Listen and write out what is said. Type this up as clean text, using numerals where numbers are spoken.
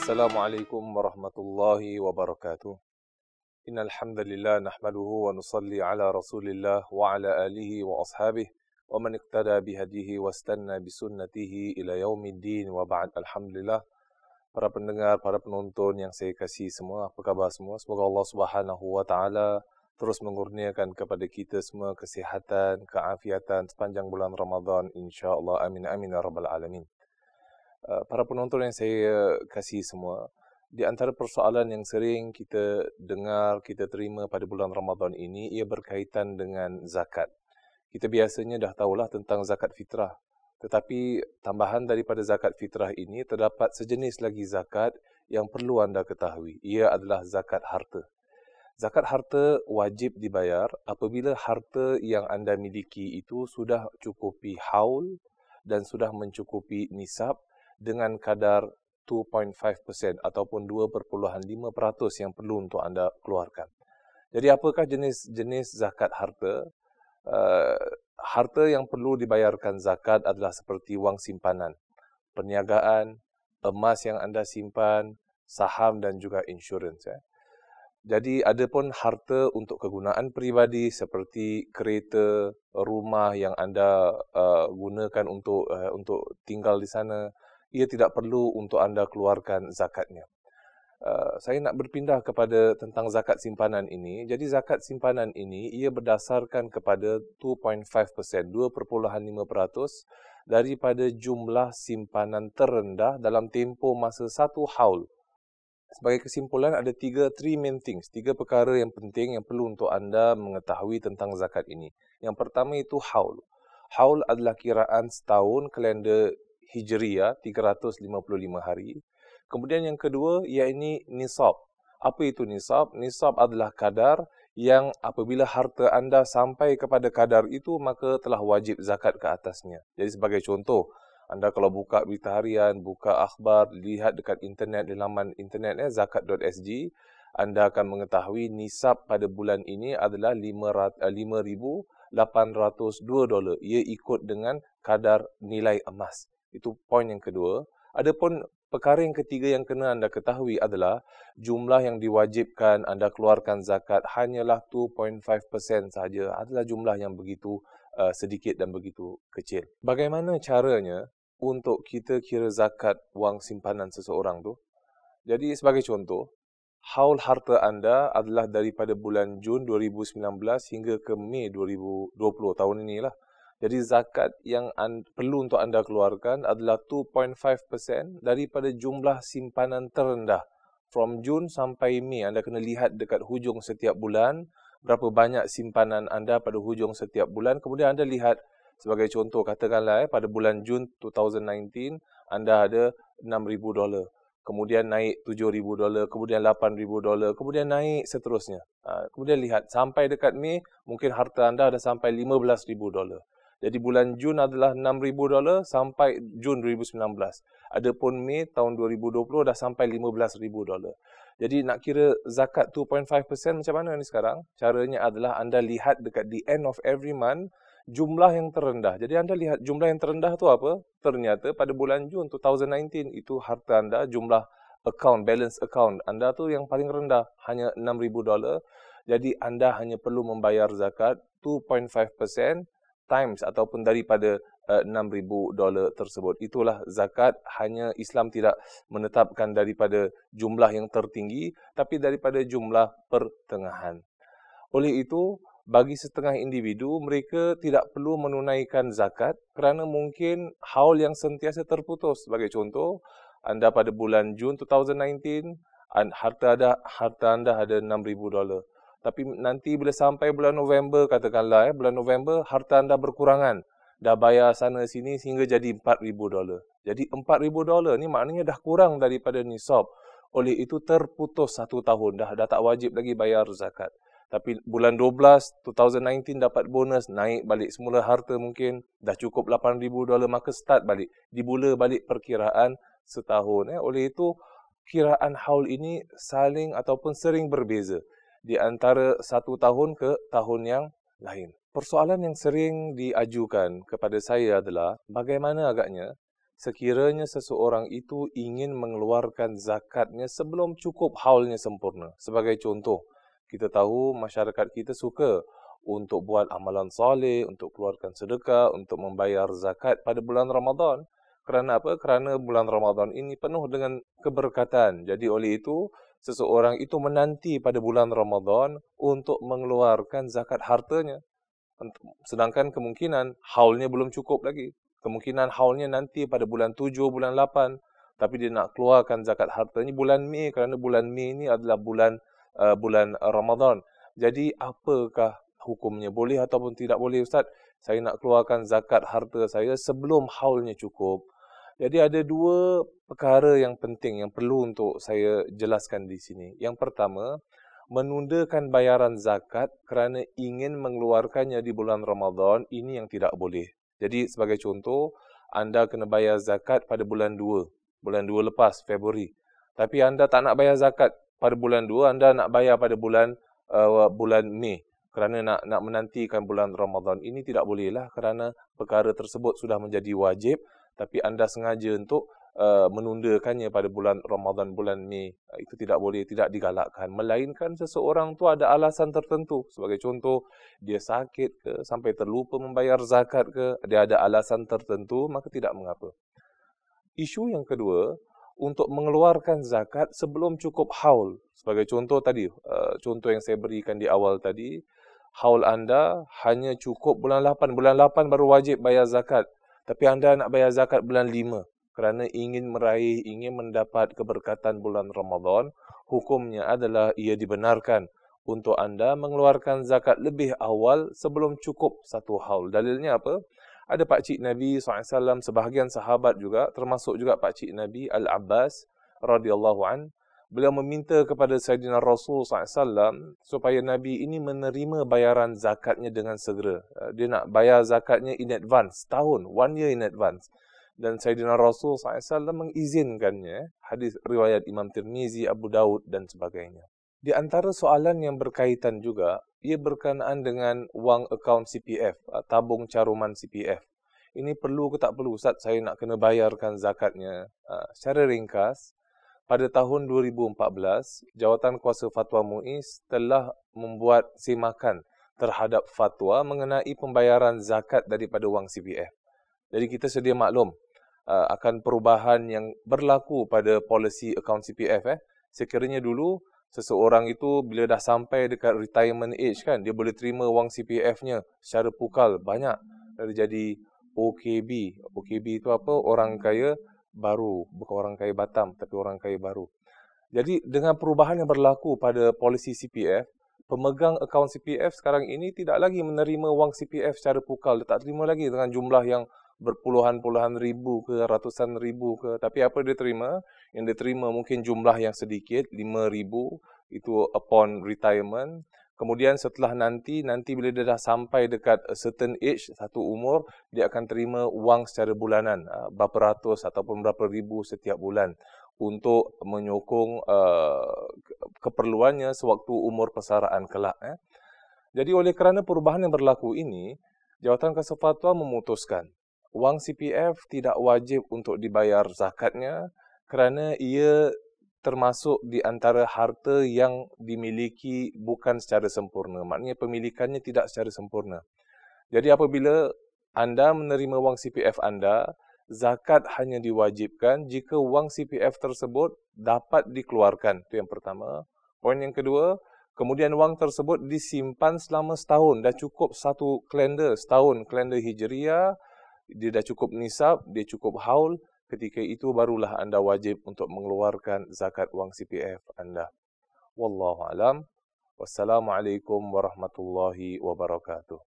Assalamualaikum warahmatullahi wabarakatuh. Innal hamdalillah nahmaduhu wa nusalli ala Rasulillah wa ala alihi wa ashabihi wa man iqtada bihadihi wastanna bisunnatihi ila yaumiddin wa ba'd. Alhamdulillah, para pendengar, para penonton yang saya kasih semua, apa khabar semua? Semoga Allah Subhanahu wa taala terus mengurniakan kepada kita semua kesihatan, keafiatan sepanjang bulan Ramadan, insya-Allah. Amin amin ya rabbal alamin. Para penonton yang saya kasih semua, di antara persoalan yang sering kita dengar, kita terima pada bulan Ramadan ini, ia berkaitan dengan zakat. Kita biasanya dah tahulah tentang zakat fitrah. Tetapi tambahan daripada zakat fitrah ini, terdapat sejenis lagi zakat yang perlu anda ketahui. Ia adalah zakat harta. Zakat harta wajib dibayar apabila harta yang anda miliki itu sudah cukupi haul dan sudah mencukupi nisab dengan kadar 2.5% ataupun 2.5% yang perlu untuk anda keluarkan. Jadi apakah jenis zakat harta? Harta yang perlu dibayarkan zakat adalah seperti wang simpanan, perniagaan, emas yang anda simpan, saham dan juga insurans. Jadi ada pun harta untuk kegunaan peribadi seperti kereta, rumah yang anda gunakan untuk tinggal di sana, ia tidak perlu untuk anda keluarkan zakatnya. Saya nak berpindah kepada tentang zakat simpanan ini. Jadi zakat simpanan ini ia berdasarkan kepada 2.5%, 2.5% daripada jumlah simpanan terendah dalam tempoh masa satu haul. Sebagai kesimpulan, ada three main things, 3 perkara yang penting yang perlu untuk anda mengetahui tentang zakat ini. Yang pertama itu haul. Haul adalah kiraan setahun kalender Hijriah, 355 hari. Kemudian yang kedua, iaitu nisab. Apa itu nisab? Nisab adalah kadar yang apabila harta anda sampai kepada kadar itu, maka telah wajib zakat ke atasnya. Jadi sebagai contoh, anda kalau buka berita harian, buka akhbar, lihat dekat internet, di laman internet zakat.sg, anda akan mengetahui nisab pada bulan ini adalah $5,802. Ia ikut dengan kadar nilai emas. Itu poin yang kedua. Adapun perkara yang ketiga yang kena anda ketahui adalah jumlah yang diwajibkan anda keluarkan zakat hanyalah 2.5% sahaja. Adalah jumlah yang begitu sedikit dan begitu kecil. Bagaimana caranya untuk kita kira zakat wang simpanan seseorang tu? Jadi sebagai contoh, haul harta anda adalah daripada bulan Jun 2019 hingga ke Mei 2020 tahun inilah. Jadi zakat yang perlu untuk anda keluarkan adalah 2.5% daripada jumlah simpanan terendah. From Jun sampai Mei, anda kena lihat dekat hujung setiap bulan, berapa banyak simpanan anda pada hujung setiap bulan. Kemudian anda lihat, sebagai contoh, katakanlah pada bulan Jun 2019, anda ada $6,000. Kemudian naik $7,000, kemudian $8,000, kemudian naik seterusnya. Kemudian lihat, sampai dekat Mei, mungkin harta anda ada sampai $15,000. Jadi bulan Jun adalah $6,000 sampai Jun 2019. Adapun Mei tahun 2020 dah sampai $15,000. Jadi nak kira zakat 2.5% macam mana ni sekarang? Caranya adalah anda lihat dekat the end of every month, jumlah yang terendah. Jadi anda lihat jumlah yang terendah tu apa? Ternyata pada bulan Jun 2019 itu harta anda, jumlah balance account anda tu yang paling rendah, hanya $6,000. Jadi anda hanya perlu membayar zakat 2.5% times ataupun daripada $6,000 tersebut. Itulah zakat. Hanya Islam tidak menetapkan daripada jumlah yang tertinggi, tapi daripada jumlah pertengahan. Oleh itu, bagi setengah individu, mereka tidak perlu menunaikan zakat kerana mungkin haul yang sentiasa terputus. Sebagai contoh, anda pada bulan Jun 2019, harta anda ada $6,000. Tapi nanti bila sampai bulan November, katakanlah bulan November, harta anda berkurangan. Dah bayar sana sini sehingga jadi $4,000. Jadi $4,000 ni maknanya dah kurang daripada nisab. Oleh itu terputus satu tahun. Dah tak wajib lagi bayar zakat. Tapi bulan 12, 2019 dapat bonus, naik balik semula harta mungkin. Dah cukup $8,000, maka start balik. Dimula balik perkiraan setahun. Oleh itu, kiraan haul ini saling ataupun sering berbeza di antara satu tahun ke tahun yang lain. Persoalan yang sering diajukan kepada saya adalah bagaimana agaknya sekiranya seseorang itu ingin mengeluarkan zakatnya sebelum cukup haulnya sempurna. Sebagai contoh, kita tahu masyarakat kita suka untuk buat amalan soleh, untuk keluarkan sedekah, untuk membayar zakat pada bulan Ramadan. Kerana apa? Kerana bulan Ramadan ini penuh dengan keberkatan. Jadi oleh itu, seseorang itu menanti pada bulan Ramadan untuk mengeluarkan zakat hartanya. Sedangkan kemungkinan haulnya belum cukup lagi. Kemungkinan haulnya nanti pada bulan 7, bulan 8. Tapi dia nak keluarkan zakat hartanya bulan Mei, kerana bulan Mei ini adalah bulan Ramadan. Jadi apakah hukumnya? Boleh ataupun tidak boleh, Ustaz? Saya nak keluarkan zakat harta saya sebelum haulnya cukup. Jadi ada dua perkara yang penting yang perlu untuk saya jelaskan di sini. Yang pertama, menundakan bayaran zakat kerana ingin mengeluarkannya di bulan Ramadan, ini yang tidak boleh. Jadi sebagai contoh, anda kena bayar zakat pada bulan 2. Bulan 2 lepas, Februari. Tapi anda tak nak bayar zakat pada bulan 2, anda nak bayar pada bulan Mei. Kerana nak menantikan bulan Ramadan. Ini tidak bolehlah kerana perkara tersebut sudah menjadi wajib. Tapi anda sengaja untuk menundakannya pada bulan Ramadan, bulan Mei. Itu tidak boleh, tidak digalakkan. Melainkan seseorang tu ada alasan tertentu. Sebagai contoh, dia sakit ke, sampai terlupa membayar zakat ke, dia ada alasan tertentu, maka tidak mengapa. Isu yang kedua, untuk mengeluarkan zakat sebelum cukup haul. Sebagai contoh tadi, contoh yang saya berikan di awal tadi, haul anda hanya cukup bulan 8. Bulan 8 baru wajib bayar zakat. Tapi anda nak bayar zakat bulan 5. Kerana ingin meraih, ingin mendapat keberkatan bulan Ramadan, hukumnya adalah ia dibenarkan untuk anda mengeluarkan zakat lebih awal sebelum cukup satu haul. Dalilnya apa? Ada pakcik Nabi SAW, sebahagian sahabat juga, termasuk juga pakcik Nabi Al-Abbas radhiyallahu an. Beliau meminta kepada Sayyidina Rasul SAW supaya Nabi ini menerima bayaran zakatnya dengan segera. Dia nak bayar zakatnya in advance, tahun, 1 year in advance. Dan Sayyidina Rasul SAW mengizinkannya. Hadis riwayat Imam Tirmizi, Abu Daud dan sebagainya. Di antara soalan yang berkaitan juga, ia berkenaan dengan wang akaun CPF, tabung caruman CPF. Ini perlu ke tak perlu, Ustaz? Saya nak kena bayarkan zakatnya. Secara ringkas, pada tahun 2014, Jawatan Kuasa Fatwa MUIS telah membuat semakan terhadap fatwa mengenai pembayaran zakat daripada wang CPF. Jadi kita sedia maklum akan perubahan yang berlaku pada polisi akaun CPF. Sekiranya dulu, seseorang itu bila dah sampai dekat retirement age kan, dia boleh terima wang CPF-nya secara pukal banyak. Jadi OKB. OKB itu apa? Orang kaya baru. Bukan orang kaya Batam, tapi orang kaya baru. Jadi dengan perubahan yang berlaku pada polisi CPF, pemegang akaun CPF sekarang ini tidak lagi menerima wang CPF secara pukal. Dia tak terima lagi dengan jumlah yang berpuluhan-puluhan ribu ke, ratusan ribu ke. Tapi apa dia terima? Yang dia terima mungkin jumlah yang sedikit, 5,000, itu upon retirement. Kemudian setelah nanti bila dia dah sampai dekat a certain age, satu umur, dia akan terima wang secara bulanan, berapa ratus ataupun berapa ribu setiap bulan untuk menyokong keperluannya sewaktu umur persaraan kelak. Jadi oleh kerana perubahan yang berlaku ini, Jawatan Kuasa Fatwa memutuskan wang CPF tidak wajib untuk dibayar zakatnya kerana ia termasuk di antara harta yang dimiliki bukan secara sempurna. Maknanya pemilikannya tidak secara sempurna. Jadi apabila anda menerima wang CPF anda, zakat hanya diwajibkan jika wang CPF tersebut dapat dikeluarkan. Itu yang pertama. Poin yang kedua, kemudian wang tersebut disimpan selama setahun. Dah cukup satu kalender, setahun kalender Hijriah. Dia dah cukup nisab, dia cukup haul, ketika itu barulah anda wajib untuk mengeluarkan zakat wang CPF anda. Wallahu alam. Wassalamualaikum warahmatullahi wabarakatuh.